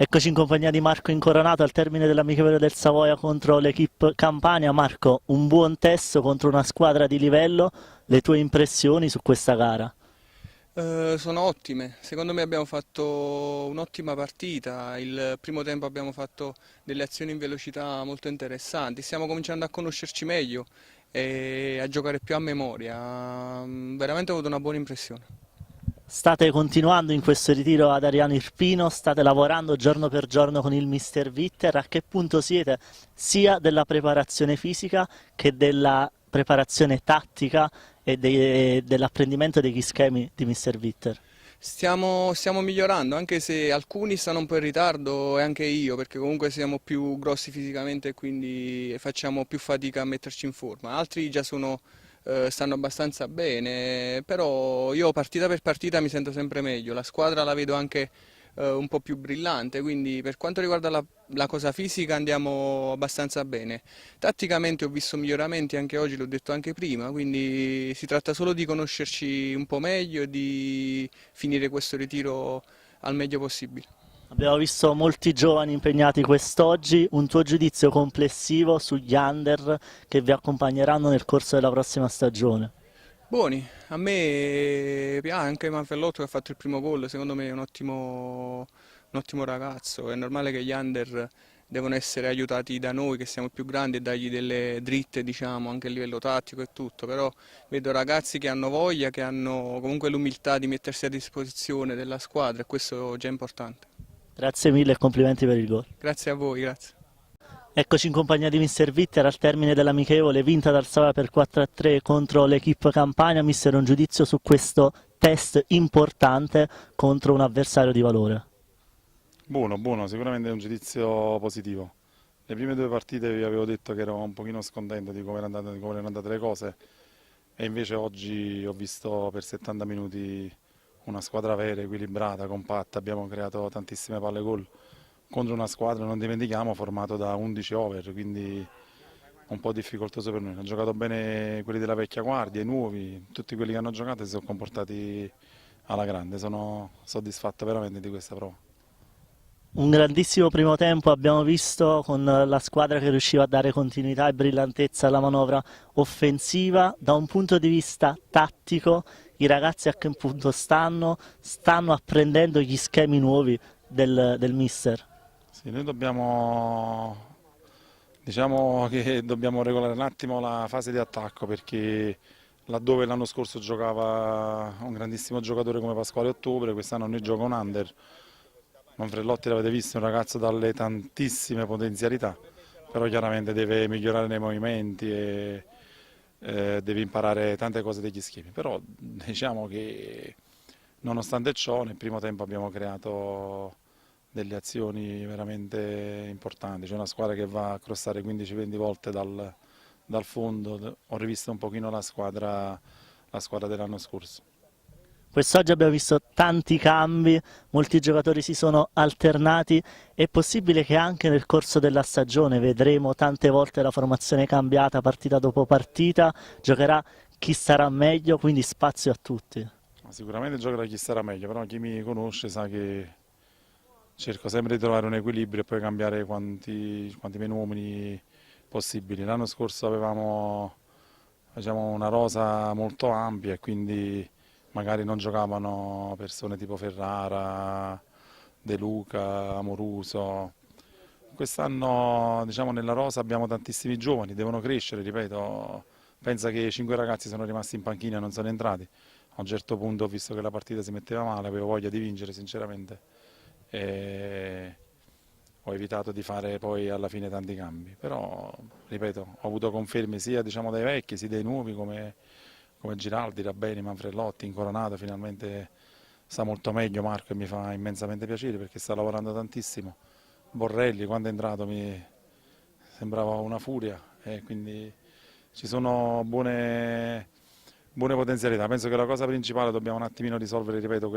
Eccoci in compagnia di Marco Incoronato al termine dell'amichevole del Savoia contro l'Equipe Campania. Marco, un buon testo contro una squadra di livello, le tue impressioni su questa gara? Sono ottime, secondo me abbiamo fatto un'ottima partita, il primo tempo abbiamo fatto delle azioni in velocità molto interessanti, stiamo cominciando a conoscerci meglio e a giocare più a memoria. Veramente ho avuto una buona impressione. State continuando in questo ritiro ad Ariano Irpino, state lavorando giorno per giorno con il Mister Witter, a che punto siete sia della preparazione fisica che della preparazione tattica e dell'apprendimento degli schemi di Mister Witter? Stiamo migliorando, anche se alcuni stanno un po' in ritardo e anche io, perché comunque siamo più grossi fisicamente e quindi facciamo più fatica a metterci in forma. Altri già stanno abbastanza bene, però io partita per partita mi sento sempre meglio. La squadra la vedo anche un po' più brillante, quindi per quanto riguarda la cosa fisica andiamo abbastanza bene. Tatticamente ho visto miglioramenti anche oggi, l'ho detto anche prima, quindi si tratta solo di conoscerci un po' meglio e di finire questo ritiro al meglio possibile. Abbiamo visto molti giovani impegnati quest'oggi, un tuo giudizio complessivo sugli under che vi accompagneranno nel corso della prossima stagione? Buoni, a me piace anche Manfellotto che ha fatto il primo gol, secondo me è un ottimo ragazzo, è normale che gli under devono essere aiutati da noi che siamo più grandi e dargli delle dritte, diciamo, anche a livello tattico e tutto, però vedo ragazzi che hanno voglia, che hanno comunque l'umiltà di mettersi a disposizione della squadra e questo già è importante. Grazie mille e complimenti per il gol. Grazie a voi, grazie. Eccoci in compagnia di Mister Witter al termine dell'amichevole vinta dal Savoia per 4-3 contro l'Equipe Campania. Mister, un giudizio su questo test importante contro un avversario di valore. Buono, buono, sicuramente è un giudizio positivo. Le prime due partite vi avevo detto che ero un pochino scontento di di come erano andate le cose e invece oggi ho visto per 70 minuti una squadra vera, equilibrata, compatta, abbiamo creato tantissime palle gol contro una squadra, non dimentichiamo, formato da 11 over, quindi un po' difficoltoso per noi. Hanno giocato bene quelli della vecchia guardia, i nuovi, tutti quelli che hanno giocato si sono comportati alla grande, sono soddisfatto veramente di questa prova. Un grandissimo primo tempo abbiamo visto con la squadra che riusciva a dare continuità e brillantezza alla manovra offensiva. Da un punto di vista tattico, i ragazzi a che punto stanno? Stanno apprendendo gli schemi nuovi del mister. Sì, noi diciamo che dobbiamo regolare un attimo la fase di attacco perché laddove l'anno scorso giocava un grandissimo giocatore come Pasquale Ottobre, quest'anno noi gioca un under. Manfredotti l'avete visto, è un ragazzo dalle tantissime potenzialità, però chiaramente deve migliorare nei movimenti e deve imparare tante cose degli schemi. Però diciamo che nonostante ciò nel primo tempo abbiamo creato delle azioni veramente importanti. C'è una squadra che va a crossare 15-20 volte dal fondo, ho rivisto un pochino la squadra dell'anno scorso. Quest'oggi abbiamo visto tanti cambi, molti giocatori si sono alternati, è possibile che anche nel corso della stagione vedremo tante volte la formazione cambiata partita dopo partita, giocherà chi sarà meglio, quindi spazio a tutti. Sicuramente giocherà chi starà meglio, però chi mi conosce sa che cerco sempre di trovare un equilibrio e poi cambiare quanti meno uomini possibili. L'anno scorso facevamo una rosa molto ampia e quindi magari non giocavano persone tipo Ferrara, De Luca, Amoruso. Quest'anno diciamo, nella rosa abbiamo tantissimi giovani, devono crescere, ripeto, pensa che 5 ragazzi sono rimasti in panchina e non sono entrati. A un certo punto ho visto che la partita si metteva male, avevo voglia di vincere sinceramente e ho evitato di fare poi alla fine tanti cambi, però ripeto, ho avuto conferme sia diciamo, dai vecchi sia dai nuovi come Giraldi, Rabeni, Manfredotti, Incoronato, finalmente sta molto meglio Marco e mi fa immensamente piacere perché sta lavorando tantissimo. Borrelli quando è entrato mi sembrava una furia e quindi ci sono buone potenzialità. Penso che la cosa principale dobbiamo un attimino risolvere, ripeto,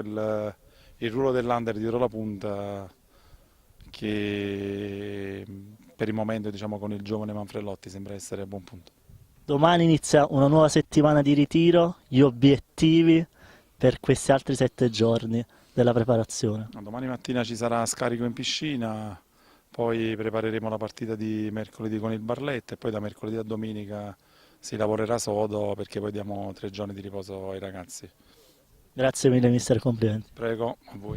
il ruolo dell'under dietro la punta che per il momento diciamo, con il giovane Manfredotti sembra essere a buon punto. Domani inizia una nuova settimana di ritiro, gli obiettivi per questi altri 7 giorni. della preparazione? Domani mattina ci sarà scarico in piscina, poi prepareremo la partita di mercoledì con il Barletta e poi da mercoledì a domenica si lavorerà sodo perché poi diamo 3 giorni di riposo ai ragazzi. Grazie mille mister, complimenti. Prego, a voi.